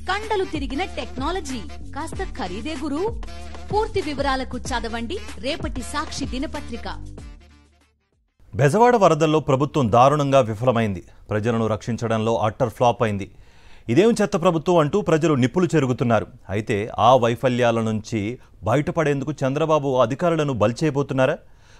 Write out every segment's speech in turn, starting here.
కండలు తిరిగిన టెక్నాలజీ కాస్త ఖరీదే గురు. పూర్తి వివరాలకు చదవండి రేపటి సాక్షి దినపత్రిక. బెజవాడ వరదల్లో ప్రభుత్వం దారుణంగా విఫలమైంది. ప్రజలను రక్షించడంలో అట్టర్ ఫ్లాప్ అయింది. ఇదేం చెత్త ప్రభుత్వం అంటూ ప్రజలు నిప్పులు చెరుగుతున్నారు. అయితే ఆ వైఫల్యాల నుంచి బయటపడేందుకు చంద్రబాబు అధికారులను బలిచేయబోతున్నారా?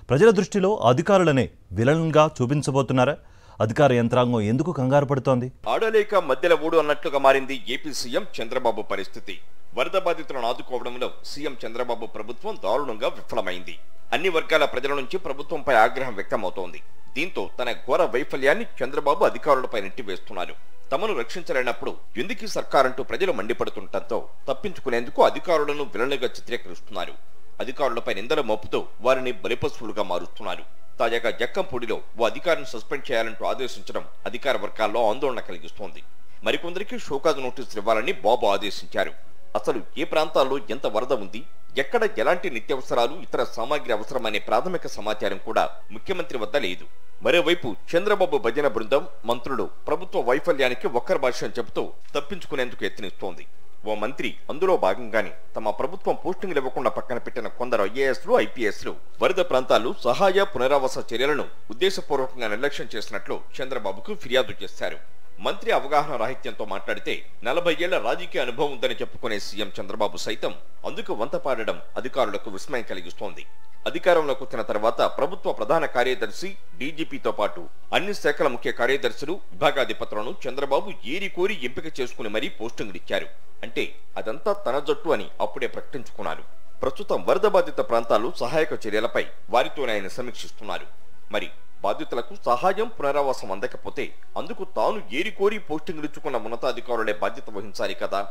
ప్రజల దృష్టిలో అధికారులనే విలన్గా చూపించబోతున్నారా? అధికార యంత్రాంగం ఎందుకు కంగారు పడుతోంది? ఆడలేక మధ్యల ఊడు అన్నట్లుగా మారింది ఏపీ సీఎం చంద్రబాబు పరిస్థితి. వరద బాధితులను ఆదుకోవడంలో సీఎం చంద్రబాబు ప్రభుత్వం దారుణంగా విఫలమైంది. అన్ని వర్గాల ప్రజల నుంచి ప్రభుత్వంపై ఆగ్రహం వ్యక్తమవుతోంది. దీంతో తన ఘోర వైఫల్యాన్ని చంద్రబాబు అధికారులపై నెట్టివేస్తున్నారు. తమను రక్షించలేనప్పుడు ఎందుకీ సర్కారంటూ ప్రజలు మండిపడుతుండటంతో తప్పించుకునేందుకు అధికారులను విలన్లుగా చిత్రీకరిస్తున్నారు. అధికారులపై నిందలు మోపుతూ వారిని బలిపశువులుగా మారుస్తున్నారు. తాజాగా జక్కంపూడిలో ఓ అధికారిని సస్పెండ్ చేయాలంటూ ఆదేశించడం అధికార వర్గాల్లో ఆందోళన కలిగిస్తోంది. మరికొందరికి షోకాజ్ నోటీసులు ఇవ్వాలని బాబు ఆదేశించారు. అసలు ఏ ప్రాంతాల్లో ఎంత వరద ఉంది, ఎక్కడ ఎలాంటి నిత్యావసరాలు ఇతర సామాగ్రి అవసరమనే ప్రాథమిక సమాచారం కూడా ముఖ్యమంత్రి వద్ద లేదు. మరోవైపు చంద్రబాబు భజన బృందం, మంత్రులు ప్రభుత్వ వైఫల్యానికి ఒక్కరి భాష్యం చెబుతూ తప్పించుకునేందుకు యత్నిస్తోంది. ఓ మంత్రి అందులో భాగంగానే తమ ప్రభుత్వం పోస్టింగ్లు ఇవ్వకుండా పక్కన పెట్టిన కొందరు ఐఏఎస్లు, ఐపీఎస్లు వరద ప్రాంతాల్లో సహాయ పునరావాస చర్యలను ఉద్దేశపూర్వకంగా నిర్లక్ష్యం చేసినట్లు చంద్రబాబుకు ఫిర్యాదు చేశారు. మంత్రి అవగాహన రాహిత్యంతో మాట్లాడితే 40 ఏళ్ల రాజకీయ అనుభవం ఉందని చెప్పుకునే సీఎం చంద్రబాబు సైతం అందుకు వంతపాడడం అధికారులకు విస్మయం కలిగిస్తోంది. అధికారంలోకి వచ్చిన తర్వాత ప్రభుత్వ ప్రధాన కార్యదర్శి, డీజీపీతో పాటు అన్ని శాఖల ముఖ్య కార్యదర్శులు, విభాగాధిపతులను చంద్రబాబు ఏరికోరి ఎంపిక చేసుకుని మరీ పోస్టింగులిచ్చారు. అంటే అదంతా తన జట్టు అని అప్పుడే ప్రకటించుకున్నారు. ప్రస్తుతం వరద బాధిత ప్రాంతాలు సహాయక చర్యలపై వారితోనే ఆయన సమీక్షిస్తున్నారు. మరి బాధితులకు సహాయం, పునరావాసం అందకపోతే అందుకు తాను ఏరికోరి పోస్టింగులిచ్చుకున్న ఉన్నతాధికారులే బాధ్యత వహించాలి కదా.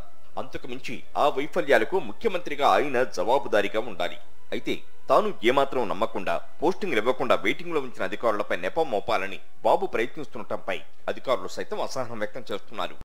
అంతకు మించి ఆ వైఫల్యాలకు ముఖ్యమంత్రిగా ఆయన జవాబుదారీగా ఉండాలి. అయితే తాను ఏమాత్రం నమ్మకుండా పోస్టింగ్లు ఇవ్వకుండా వెయిటింగ్ లో ఉంచిన అధికారులపై నెపం మోపాలని బాబు ప్రయత్నిస్తుండటంపై అధికారులు సైతం అసహనం వ్యక్తం చేస్తున్నారు.